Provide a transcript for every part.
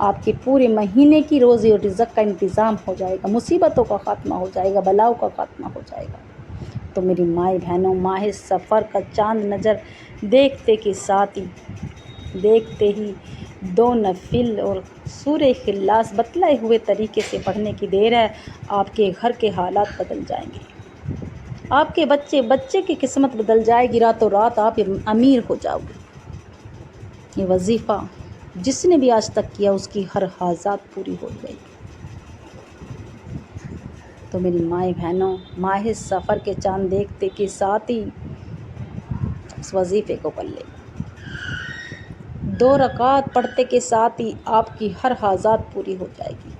آپ کے پورے مہینے کی روزی اور رزق کا انتظام ہو جائے گا، مصیبتوں کا خاتمہ ہو جائے گا، بلاؤں کا خاتمہ ہو جائے گا۔ تو میری مائیں بہنوں، ماہ سفر کا چاند نظر دیکھتے ہی 2 نفل اور سورہ اخلاص بتلائے ہوئے طریقے سے پڑھنے کی دیر ہے، آپ کے گھر کے حالات بدل جائیں گے، آپ کے بچے کی قسمت بدل جائے گی، راتوں رات آپ امیر ہو جاؤ گے۔ یہ وظیفہ جس نے بھی آج تک کیا اس کی ہر حاجات پوری ہو جائے گی۔ تو میری مائیں بہنوں، ماہ سفر کے چاند دیکھتے کے ساتھ ہی اس وظیفے کو کر لیں۔ 2 رکعت پڑھتے کے ساتھ ہی آپ کی ہر حاجات پوری ہو جائے گی۔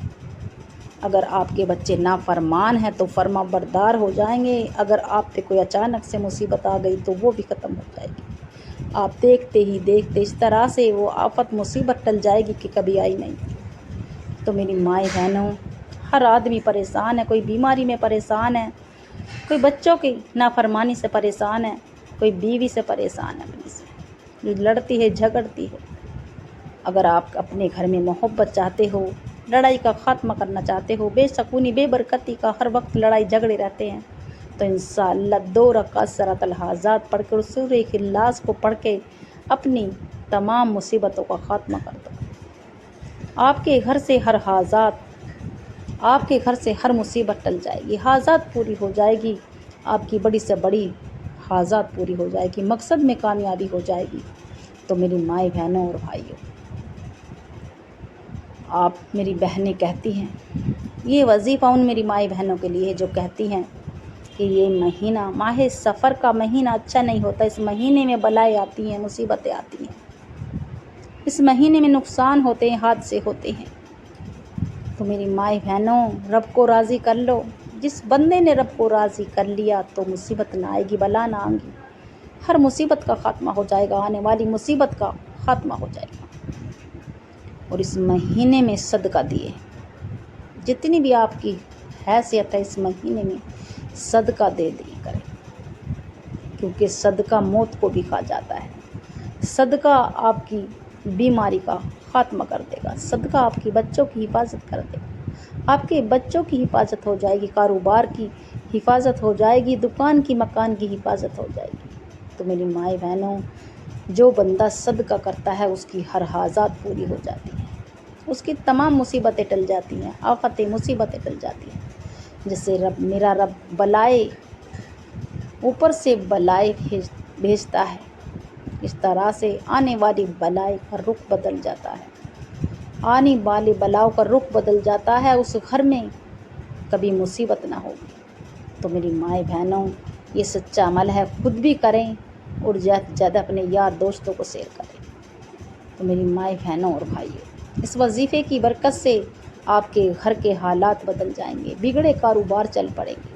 اگر آپ کے بچے نافرمان ہیں تو فرما بردار ہو جائیں گے، اگر آپ پہ کوئی اچانک سے مصیبت آ گئی تو وہ بھی ختم ہو جائے گی۔ آپ دیکھتے ہی دیکھتے اس طرح سے وہ آفت مصیبت ٹل جائے گی کہ کبھی آئی نہیں تھی۔ تو میری مائیں بہنوں، ہر آدمی پریشان ہے، کوئی بیماری میں پریشان ہے، کوئی بچوں کی نافرمانی سے پریشان ہے، کوئی بیوی سے پریشان ہے، اپنی سے جو لڑتی ہے جھگڑتی ہے۔ اگر آپ اپنے گھر میں محبت چاہتے ہو، لڑائی کا خاتمہ کرنا چاہتے ہو، بے سکونی بے برکتی کا ہر وقت لڑائی جھگڑے رہتے ہیں، تو انشاءاللہ 2 رکعت صلاۃ الحاجات پڑھ کر سورہ اخلاص کو پڑھ کے اپنی تمام مصیبتوں کا خاتمہ کر دو۔ آپ کے گھر سے ہر مصیبت ٹل جائے گی، حاجات پوری ہو جائے گی، آپ کی بڑی سے بڑی حاجات پوری ہو جائے گی، مقصد میں کامیابی ہو جائے گی۔ تو میری مائیں بہنوں اور بھائیوں، آپ میری بہنیں کہتی ہیں، یہ وظیفہ ان میری مائیں بہنوں کے لیے ہے جو کہتی ہیں کہ یہ مہینہ ماہ سفر کا مہینہ اچھا نہیں ہوتا، اس مہینے میں بلائیں آتی ہیں، مصیبتیں آتی ہیں، اس مہینے میں نقصان ہوتے ہیں، حادثے ہوتے ہیں۔ تو میری مائیں بہنوں، رب کو راضی کر لو، جس بندے نے رب کو راضی کر لیا تو مصیبت نہ آئے گی، بلا نہ آئے گی، ہر مصیبت کا خاتمہ ہو جائے گا، آنے والی مصیبت کا خاتمہ ہو جائے گا۔ اور اس مہینے میں صدقہ دیے، جتنی بھی آپ کی حیثیت ہے اس مہینے میں صدقہ دے دی کریں، کیونکہ صدقہ موت کو بھی کھا جاتا ہے، صدقہ آپ کی بیماری کا خاتمہ کر دے گا، صدقہ آپ کے بچوں کی حفاظت کر دے گا، آپ کے بچوں کی حفاظت ہو جائے گی، کاروبار کی حفاظت ہو جائے گی، دکان کی مکان کی حفاظت ہو جائے گی۔ تو میری مائیں بہنوں، جو بندہ صدقہ کرتا ہے اس کی ہر حاجات پوری ہو جاتی ہیں، اس کی تمام مصیبتیں ٹل جاتی ہیں، آفتیں مصیبتیں ٹل جاتی ہیں۔ جیسے میرا رب بلائے اوپر سے بلائے بھیجتا ہے، اس طرح سے آنے والی بلائی کا رخ بدل جاتا ہے، آنے والے بلاؤں کا رخ بدل جاتا ہے، اس گھر میں کبھی مصیبت نہ ہوگی۔ تو میری مائیں بہنوں، یہ سچا عمل ہے، خود بھی کریں اور زیادہ سے زیادہ اپنے یار دوستوں کو شیئر کریں۔ تو میری مائیں بہنوں اور بھائیوں، اس وظیفے کی برکت سے آپ کے گھر کے حالات بدل جائیں گے، بگڑے کاروبار چل پڑیں گے،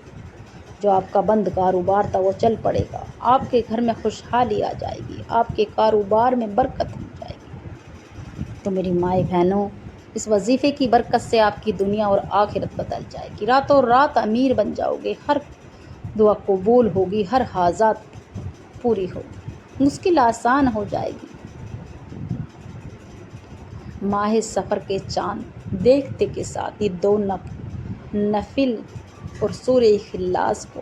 جو آپ کا بند کاروبار تھا وہ چل پڑے گا، آپ کے گھر میں خوشحالی آ جائے گی، آپ کے کاروبار میں برکت ہو جائے گی۔ تو میری مائیں بہنوں، اس وظیفے کی برکت سے آپ کی دنیا اور آخرت بدل جائے گی، راتوں رات امیر بن جاؤ گے، ہر دعا قبول ہوگی، ہر حاجات پوری ہوگی، مشکل آسان ہو جائے گی۔ ماہ سفر کے چاند دیکھتے کے ساتھ ہی 2 نفل اور سورہ اخلاص کو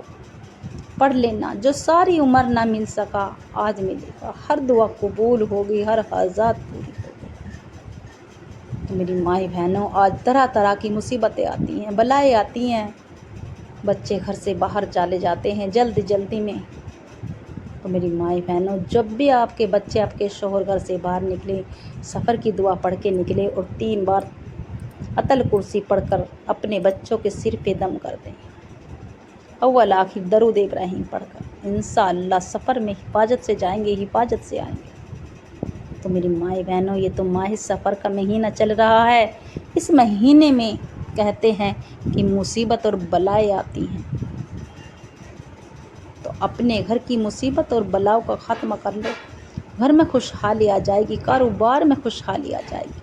پڑھ لینا، جو ساری عمر نہ مل سکا آج ملے گا، ہر دعا قبول ہوگی، ہر حاجات پوری ہوگی۔ تو میری مائیں بہنوں، آج طرح طرح کی مصیبتیں آتی ہیں، بلائیں آتی ہیں، بچے گھر سے باہر چلے جاتے ہیں جلدی میں۔ تو میری مائیں بہنوں، جب بھی آپ کے بچے آپ کے شوہر گھر سے باہر نکلے، سفر کی دعا پڑھ کے نکلے اور 3 بار آیت الکرسی پڑھ کر اپنے بچوں کے سر پہ دم کر دیں، اول آخر درود ابراہیم پڑھ کر، انشاءاللہ سفر میں حفاظت سے جائیں گے، حفاظت سے آئیں گے۔ تو میری مائیں بہنوں، یہ تو ماہ سفر کا مہینہ چل رہا ہے، اس مہینے میں کہتے ہیں کہ مصیبت اور بلائیں آتی ہیں، تو اپنے گھر کی مصیبت اور بلاؤں کا خاتمہ کر لو، گھر میں خوشحالی آ جائے گی، کاروبار میں خوشحالی آ جائے گی،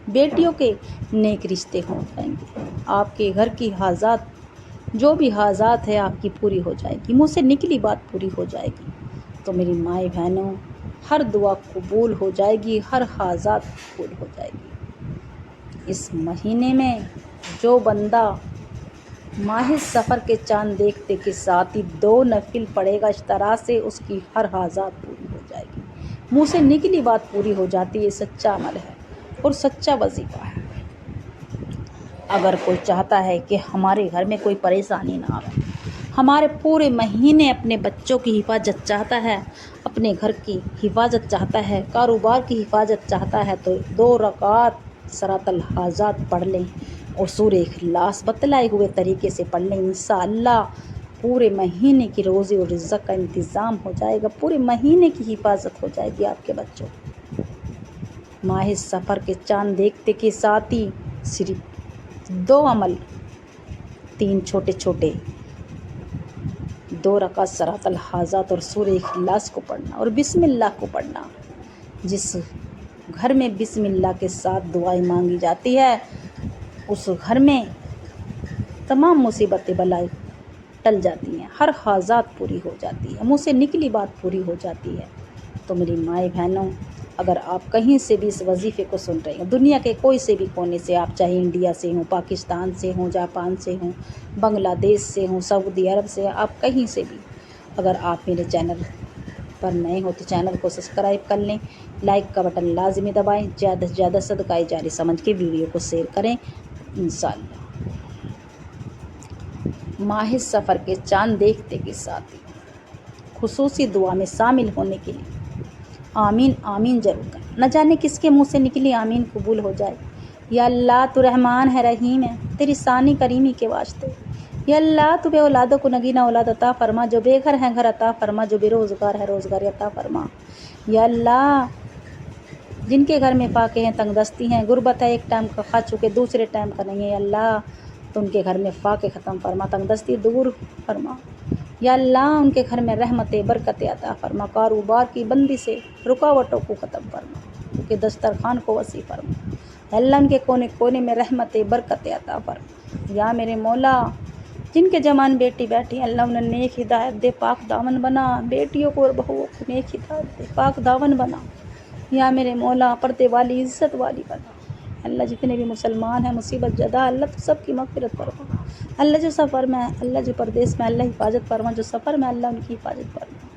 بیٹیوں کے نیک رشتے ہو جائیں گے، آپ کے گھر کی حاجات، جو بھی حاجات ہے آپ کی پوری ہو جائے گی، منہ سے نکلی بات پوری ہو جائے گی۔ تو میری مائیں بہنوں، ہر دعا قبول ہو جائے گی، ہر حاجات قبول ہو جائے گی۔ اس مہینے میں جو بندہ ماہ سفر کے چاند دیکھتے کے ساتھ ہی 2 نفل پڑھے گا، اس طرح سے اس کی ہر حاجت پوری ہو جائے گی، منہ سے نکلی بات پوری ہو جاتی ہے۔ یہ سچا عمل ہے اور سچا وظیفہ ہے۔ اگر کوئی چاہتا ہے کہ ہمارے گھر میں کوئی پریشانی نہ آئے، ہمارے پورے مہینے اپنے بچوں کی حفاظت چاہتا ہے، اپنے گھر کی حفاظت چاہتا ہے، کاروبار کی حفاظت چاہتا ہے، تو 2 رکعت صلاۃ الحاجات پڑھ لیں اور سورہ اخلاص بتلائے ہوئے طریقے سے پڑھ لیں۔ انشاءاللہ پورے مہینے کی روزی اور رزق کا انتظام ہو جائے گا، پورے مہینے کی حفاظت ہو جائے گی آپ کے بچوں کی۔ ماہ سفر کے چاند دیکھتے کے ساتھ ہی صرف 2 عمل، 3 چھوٹے چھوٹے، 2 رکعت صلاۃ الحاجات اور سورہ اخلاص کو پڑھنا اور بسم اللہ کو پڑھنا۔ جس گھر میں بسم اللہ کے ساتھ دعائیں مانگی جاتی ہے، اس گھر میں تمام مصیبتیں بلائیں ٹل جاتی ہیں، ہر حاجات پوری ہو جاتی ہے، منہ سے نکلی بات پوری ہو جاتی ہے۔ تو میری مائیں بہنوں، اگر آپ کہیں سے بھی اس وظیفے کو سن رہے ہیں، دنیا کے کوئی سے بھی کونے سے، آپ چاہے انڈیا سے ہوں، پاکستان سے ہوں، جاپان سے ہوں، بنگلہ دیش سے ہوں، سعودی عرب سے، آپ کہیں سے بھی، اگر آپ میرے چینل پر نئے ہو تو چینل کو سبسکرائب کر لیں، لائک کا بٹن لازمی دبائیں، زیادہ سے زیادہ صدقہ جاری سمجھ کے ویڈیو کو شیئر کریں۔ انشاءاللہ ماہ سفر کے چاند دیکھتے کے ساتھ ہی خصوصی دعا میں شامل ہونے کے لیے آمین آمین ضرور کریں۔ نہ جانے کس کے منہ سے نکلی آمین قبول ہو جائے۔ یا اللہ تو رحمان ہے، رحیم ہے، تیری ثانی کریمی کے واسطے۔ یا اللہ تو بے اولادوں کو نگینہ اولاد عطا فرما، جو بے گھر ہیں گھر عطا فرما، جو بے روزگار ہے روزگار عطا فرما۔ یا اللہ جن کے گھر میں فاقے ہیں، تنگ دستی ہیں، غربت ہے، ایک ٹائم کا کھا چکے دوسرے ٹائم کا نہیں ہے، یا اللہ تو ان کے گھر میں فاقے ختم فرما، تنگ دستی دور فرما۔ یا اللہ ان کے گھر میں رحمت برکت عطا فرما، کاروبار کی بندی سے رکاوٹوں کو ختم فرما، ان کے دسترخوان کو وسیع فرما۔ یا اللہ ان کے کونے کونے میں رحمت برکت عطا فرما۔ یا میرے مولا جن کے جوان بیٹی بیٹھی ہیں، اللہ انہیں نیک ہدایت دے، پاک دامن بنا، بیٹیوں کو اور بہوؤں کو نیک ہدایت دے، پاک دامن بنا۔ یا میرے مولا پردے والی عزت والی بنا۔ اللہ جتنے بھی مسلمان ہیں مصیبت زدہ، اللہ تو سب کی مغفرت فرما۔ اللہ جو سفر میں ہے، اللہ جو پردیس میں، اللہ حفاظت فرما، جو سفر میں اللہ ان کی حفاظت فرما۔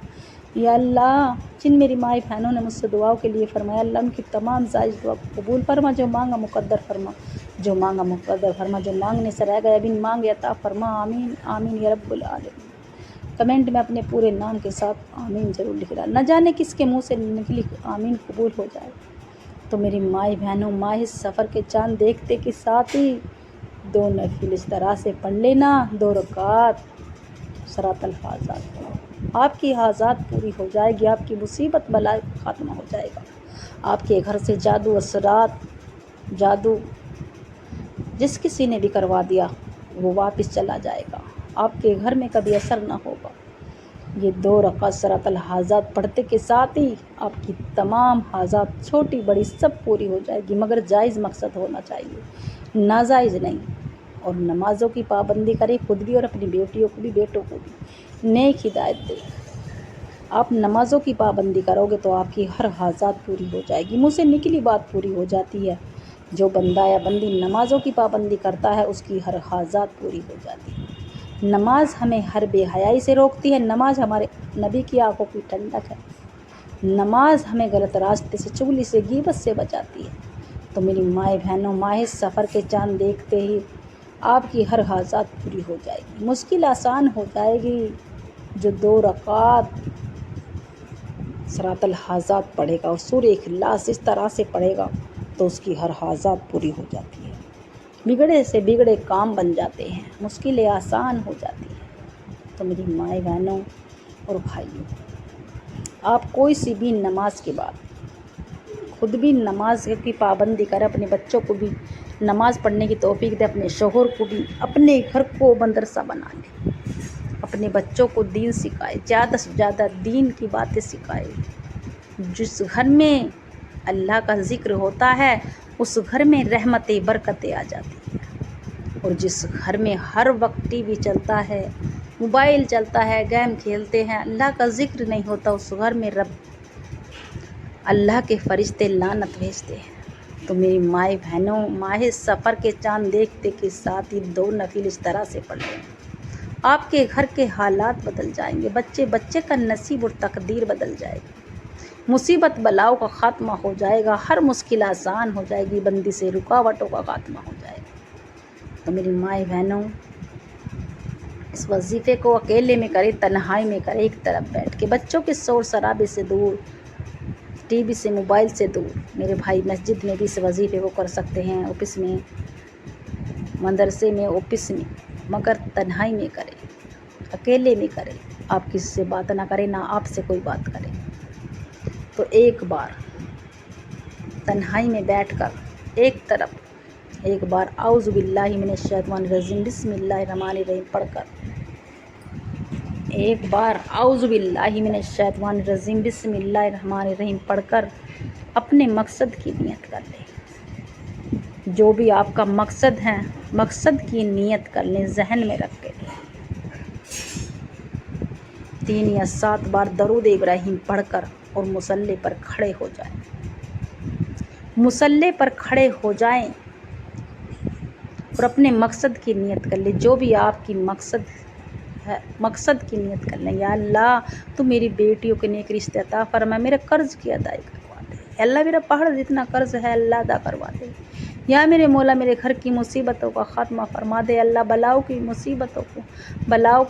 یا اللہ جن میری مائی بہنوں نے مجھ سے دعاؤں کے لیے فرمایا، اللہ ان کی تمام جائز دعا کو قبول فرما، جو مانگا مقدر فرما، جو مانگا مقدر فرما، جو مانگنے سے رہ گیا بن مانگے عطا فرما۔ آمین آمین یا رب العالمین۔ کمنٹ میں اپنے پورے نام کے ساتھ آمین ضرور لکھ رہا، نہ جانے کس کے منہ سے نکلی آمین قبول ہو جائے۔ تو میری مائی بہنوں، ماہ سفر کے چاند دیکھتے کے ساتھ ہی 2 نفل اس طرح سے پڑھ لینا، 2 رکعت صلاۃ الحاجات، آپ کی حاجات پوری ہو جائے گی، آپ کی مصیبت بلا ختم ہو جائے گا، آپ کے گھر سے جادو اثرات، جادو جس کسی نے بھی کروا دیا وہ واپس چلا جائے گا، آپ کے گھر میں کبھی اثر نہ ہوگا۔ یہ 2 رکعت صلاۃ الحاجات پڑھتے کے ساتھ ہی آپ کی تمام حاجات چھوٹی بڑی سب پوری ہو جائے گی، مگر جائز مقصد ہونا چاہیے، ناجائز نہیں۔ اور نمازوں کی پابندی کریں، خود بھی اور اپنی بیٹیوں کو بھی، بیٹوں کو بھی نیک ہدایت دیں۔ آپ نمازوں کی پابندی کرو گے تو آپ کی ہر حاجات پوری ہو جائے گی، منہ سے نکلی بات پوری ہو جاتی ہے۔ جو بندہ یا بندی نمازوں کی پابندی کرتا ہے اس کی ہر حاجات پوری ہو جاتی ہے۔ نماز ہمیں ہر بے حیائی سے روکتی ہے، نماز ہمارے نبی کی آنکھوں کی ٹھنڈک ہے، نماز ہمیں غلط راستے سے، چغلی سے، غیبت سے بچاتی ہے۔ تو میری مائیں بہنوں، ماہ سفر کے چاند دیکھتے ہی آپ کی ہر حاجات پوری ہو جائے گی، مشکل آسان ہو جائے گی۔ جو 2 رکعت صلاۃ الحاجات پڑھے گا اور سورہ اخلاص اس طرح سے پڑھے گا تو اس کی ہر حاجات پوری ہو جاتی ہے، بگڑے سے بگڑے کام بن جاتے ہیں، مشکلیں آسان ہو جاتی ہیں۔ تو میری مائیں بہنوں اور بھائیوں، آپ کوئی سی بھی نماز کے بعد خود بھی نماز کی پابندی کریں، اپنے بچوں کو بھی نماز پڑھنے کی توفیق دے، اپنے شوہر کو بھی، اپنے گھر کو مدرسہ بنا لیں، اپنے بچوں کو دین سکھائے، زیادہ سے زیادہ دین کی باتیں سکھائے۔ جس گھر میں اللہ کا ذکر ہوتا ہے اس گھر میں رحمتیں برکتیں آ جاتی ہیں، اور جس گھر میں ہر وقت ٹی وی چلتا ہے، موبائل چلتا ہے، گیم کھیلتے ہیں، اللہ کا ذکر نہیں ہوتا، اس گھر میں اللہ کے فرشتے لعنت بھیجتے ہیں۔ تو میری مائیں بہنوں، ماہ سفر کے چاند دیکھتے کے ساتھ ہی 2 نفل اس طرح سے پڑھ لیں، آپ کے گھر کے حالات بدل جائیں گے، بچے بچے کا نصیب اور تقدیر بدل جائے گی، مصیبت بلاؤ کا خاتمہ ہو جائے گا، ہر مشکل آسان ہو جائے گی، بندی سے رکاوٹوں کا خاتمہ ہو جائے گا۔ تو میری مائیں بہنوں، اس وظیفے کو اکیلے میں کرے، تنہائی میں کرے، ایک طرف بیٹھ کے، بچوں کے شور شرابے سے دور، ٹی وی سے، موبائل سے دور۔ میرے بھائی مسجد میں بھی اس وظیفے کو کر سکتے ہیں، آفس میں، مدرسے میں، آفس میں، مگر تنہائی میں کرے، اکیلے میں کرے، آپ کسی سے بات نہ کرے، نہ آپ سے کوئی بات کرے۔ تو ایک بار تنہائی میں بیٹھ کر ایک بار اعوذ باللہ من الشیطان الرجیم بسم اللہ الرحمن الرحیم پڑھ کر، ایک بار اعوذ باللہ من الشیطان الرجیم بسم اللہ الرحمن الرحیم پڑھ کر اپنے مقصد کی نیت کر لیں۔ جو بھی آپ کا مقصد ہے، مقصد کی نیت کر لیں، ذہن میں رکھ کے 3 یا 7 بار درود ابراہیم پڑھ کر اور مصلی پر کھڑے ہو جائیں، مصلی پر کھڑے ہو جائیں اور اپنے مقصد کی نیت کر لیں۔ جو بھی آپ کی مقصد ہے، مقصد کی نیت کر لیں، یا اللہ تو میری بیٹیوں کے نیک رشتے عطا فرما، میرے قرض کی ادائیگی کروا دے، یا اللہ میرا پہاڑ جتنا قرض ہے اللہ ادا کروا دے، یا میرے مولا میرے گھر کی مصیبتوں کا خاتمہ فرما دے، اللہ بلاؤ کی مصیبتوں کو، بلاؤ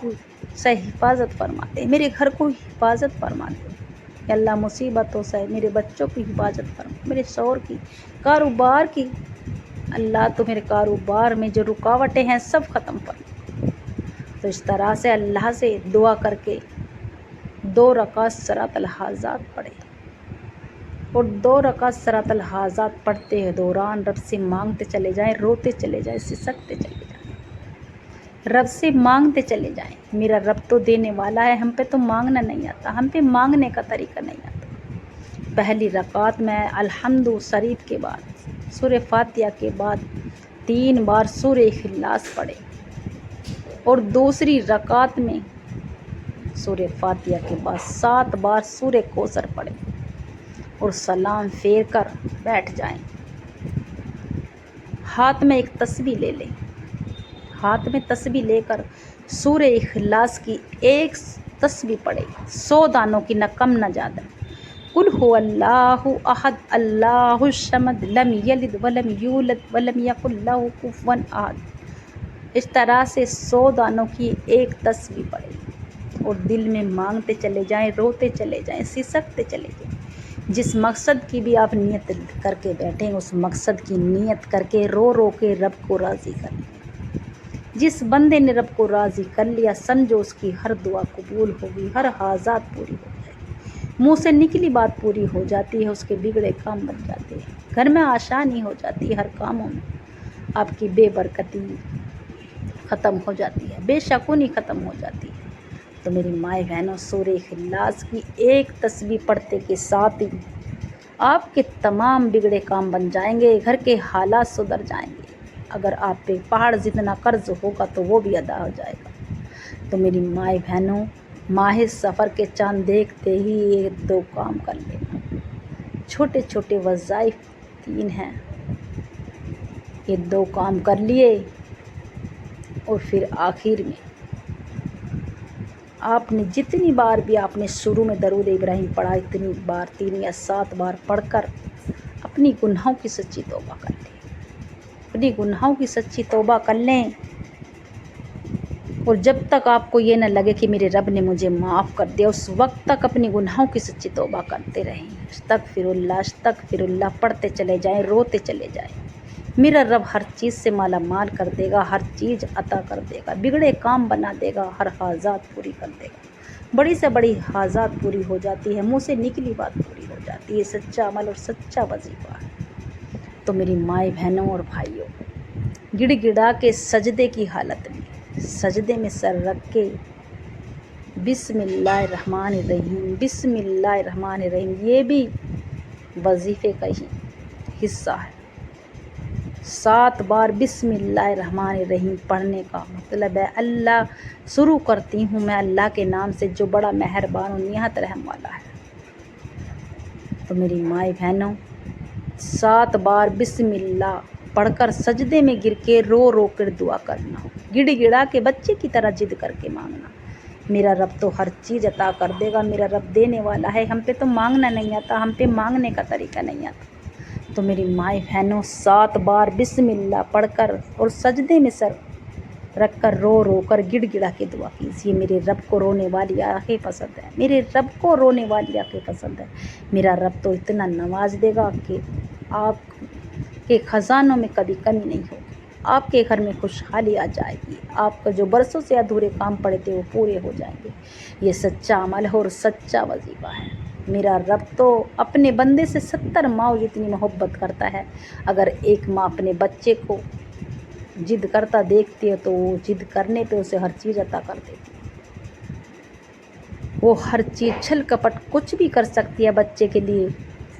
سے حفاظت فرما دے، میرے گھر کو حفاظت فرما دے، یا اللہ مصیبتوں سے میرے بچوں کی حفاظت فرما، میرے شوہر کی، کاروبار کی، اللہ تو میرے کاروبار میں جو رکاوٹیں ہیں سب ختم فرما۔ تو اس طرح سے اللہ سے دعا کر کے 2 رکعت صلاۃ الحاجات پڑھے، اور 2 رکعت صلاۃ الحاجات پڑھتے دوران رب سے مانگتے چلے جائیں، روتے چلے جائیں، سسکتے چلے جائیں، رب سے مانگتے چلے جائیں۔ میرا رب تو دینے والا ہے، ہم پہ تو مانگنا نہیں آتا، ہم پہ مانگنے کا طریقہ نہیں آتا۔ پہلی رکعت میں الحمد شریف کے بعد، سورہ فاتحہ کے بعد 3 بار سورہ اخلاص پڑھے، اور دوسری رکعت میں سورہ فاتحہ کے بعد 7 بار سورہ کوثر پڑھیں اور سلام پھیر کر بیٹھ جائیں۔ ہاتھ میں ایک تسبیح لے لیں، ہاتھ میں تسبیح لے کر سورہ اخلاص کی ایک تسبیح پڑھیں، 100 دانوں کی، نہ کم نہ زیادہ۔ قل هو اللہ احد اللہ الصمد لم یلد ولم یولد ولم یکن لہ کفوا احد۔ اس طرح سے 100 دانوں کی ایک تسبیح پڑھیں اور دل میں مانگتے چلے جائیں، روتے چلے جائیں، سسکتے چلے جائیں۔ جس مقصد کی بھی آپ نیت کر کے بیٹھیں، اس مقصد کی نیت کر کے رو رو کے رب کو راضی کر لیں۔ جس بندے نے رب کو راضی کر لیا، سمجھو اس کی ہر دعا قبول ہوگی، ہر حاجات پوری ہو جائے گی، منہ سے نکلی بات پوری ہو جاتی ہے، اس کے بگڑے کام بن جاتے ہیں، گھر میں آسانی ہو جاتی ہے، ہر کاموں میں آپ کی بے برکتی ختم ہو جاتی ہے، بے شکونی ختم ہو جاتی ہے۔ تو میری مائیں بہنوں، سورہ اخلاص کی ایک تسبیح پڑھتے کے ساتھ ہی آپ کے تمام بگڑے کام بن جائیں گے، گھر کے حالات سدھر جائیں گے، اگر آپ پہ پہاڑ جتنا قرض ہوگا تو وہ بھی ادا ہو جائے گا۔ تو میری مائیں بہنوں، ماہ سفر کے چاند دیکھتے ہی یہ 2 کام کر لینا، چھوٹے چھوٹے وظائف 3 ہیں، یہ 2 کام کر لیے، اور پھر آخر میں آپ نے جتنی بار بھی آپ نے شروع میں درود ابراہیم پڑھا، اتنی بار 3 یا 7 بار پڑھ کر اپنی گناہوں کی سچی توبہ کر لیں، اپنی گناہوں کی سچی توبہ کر لیں، اور جب تک آپ کو یہ نہ لگے کہ میرے رب نے مجھے معاف کر دیا، اس وقت تک اپنی گناہوں کی سچی توبہ کرتے رہیں، استغفر اللہ پڑھتے چلے جائیں، روتے چلے جائیں۔ میرا رب ہر چیز سے مالا مال کر دے گا، ہر چیز عطا کر دے گا، بگڑے کام بنا دے گا، ہر حاجات پوری کر دے گا، بڑی سے بڑی حاجات پوری ہو جاتی ہے، منہ سے نکلی بات پوری ہو جاتی ہے، سچا عمل اور سچا وظیفہ ہے۔ تو میری مائیں بہنوں اور بھائیوں، گڑ گڑا کے سجدے کی حالت میں، سجدے میں سر رکھ کے بسم اللہ الرحمن الرحیم، بسم اللہ الرحمن الرحیم، یہ بھی وظیفے کا ہی حصہ ہے۔ 7 بار بسم اللہ الرحمن الرحیم پڑھنے کا مطلب ہے اللہ شروع کرتی ہوں میں اللہ کے نام سے جو بڑا مہربان و نہایت رحم والا ہے۔ تو میری مائیں بہنوں، 7 بار بسم اللہ پڑھ کر سجدے میں گر کے رو رو کر دعا کرنا، گڑ گڑا کے بچے کی طرح ضد کر کے مانگنا۔ میرا رب تو ہر چیز عطا کر دے گا، میرا رب دینے والا ہے، ہم پہ تو مانگنا نہیں آتا، ہم پہ مانگنے کا طریقہ نہیں آتا۔ تو میری مائیں بہنوں 7 بار بسم اللہ پڑھ کر اور سجدے میں سر رکھ کر رو رو کر گڑ گڑا کے دعا کیجیے۔ میرے رب کو رونے والی آنکھیں پسند ہیں، میرے رب کو رونے والی آنکھیں پسند ہیں۔ میرا رب تو اتنا نواز دے گا کہ آپ کے خزانوں میں کبھی کمی نہیں ہوگی، آپ کے گھر میں خوشحالی آ جائے گی، آپ کا جو برسوں سے ادھورے کام پڑے تھے وہ پورے ہو جائیں گے۔ یہ سچا عمل ہے اور سچا وظیفہ ہے۔ میرا رب تو اپنے بندے سے 70 ماؤں جتنی محبت کرتا ہے۔ اگر ایک ماں اپنے بچے کو ضد کرتا دیکھتی ہے تو وہ ضد کرنے پہ اسے ہر چیز عطا کر دیتی ہے۔ وہ ہر چیز چھل کپٹ کچھ بھی کر سکتی ہے بچے کے لیے،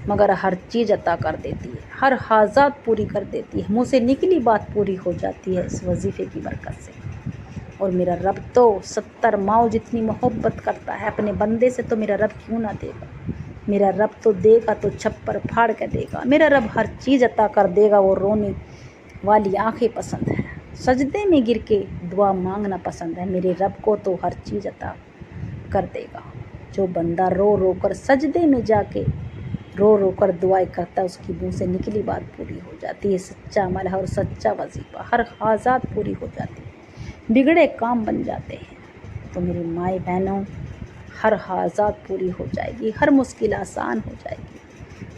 مگر ہر چیز عطا کر دیتی ہے، ہر حاجات پوری کر دیتی ہے، منہ سے نکلی بات پوری ہو جاتی ہے اس وظیفے کی برکت سے۔ اور میرا رب تو 70 ماؤں جتنی محبت کرتا ہے اپنے بندے سے، تو میرا رب کیوں نہ دے گا؟ میرا رب تو دے گا تو چھپر پھاڑ کے دے گا۔ میرا رب ہر چیز عطا کر دے گا۔ وہ رونے والی آنکھیں پسند ہے، سجدے میں گر کے دعا مانگنا پسند ہے۔ میرے رب کو تو ہر چیز عطا کر دے گا۔ جو بندہ رو رو کر سجدے میں جا کے رو رو کر دعائیں کرتا ہے، اس کی منہ سے نکلی بات پوری ہو جاتی ہے۔ سچا عمل ہے اور سچا وظیفہ، ہر حاجات پوری ہو جاتی ہے، بگڑے کام بن جاتے ہیں۔ تو میری مائیں بہنوں، ہر حاجات پوری ہو جائے گی، ہر مشکل آسان ہو جائے گی،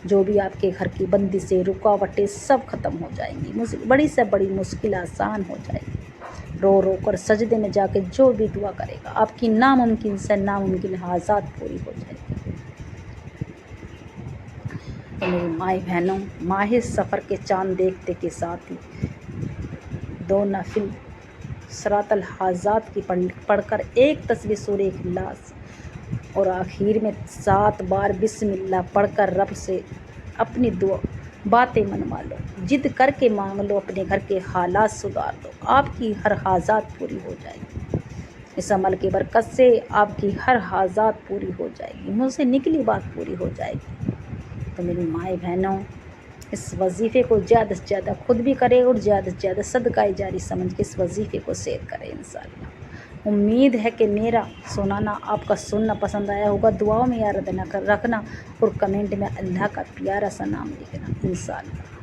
جو بھی آپ کے گھر کی بندشیں رکاوٹیں سب ختم ہو جائیں گی، بڑی سے بڑی مشکل آسان ہو جائے گی۔ رو رو کر سجدے میں جا کے جو بھی دعا کرے گا، آپ کی ناممکن سے ناممکن حاجات پوری ہو جائے گی۔ تو میری مائیں بہنوں، ماہ سفر کے چاند دیکھتے کے ساتھ ہی 2 نفل صراط الحاجات کی پڑھ کر ایک تسبیح سورہ اخلاص اور آخر میں 7 بار بسم اللہ پڑھ کر رب سے اپنی دعا باتیں منوا لو، ضد کر کے مانگ لو، اپنے گھر کے حالات سدھار لو، آپ کی ہر حاجات پوری ہو جائے گی۔ اس عمل کی برکت سے آپ کی ہر حاجات پوری ہو جائے گی، منہ سے نکلی بات پوری ہو جائے گی۔ تو میری مائیں بہنوں، اس وظیفے کو زیادہ سے زیادہ خود بھی کریں اور زیادہ سے زیادہ صدقہ جاری سمجھ کے اس وظیفے کو شیئر کریں انشاءاللہ۔ امید ہے کہ میرا سنانا آپ کا سننا پسند آیا ہوگا۔ دعاؤں میں یاد رکھنا اور کمنٹ میں اللہ کا پیارا سا نام لکھنا انشاءاللہ۔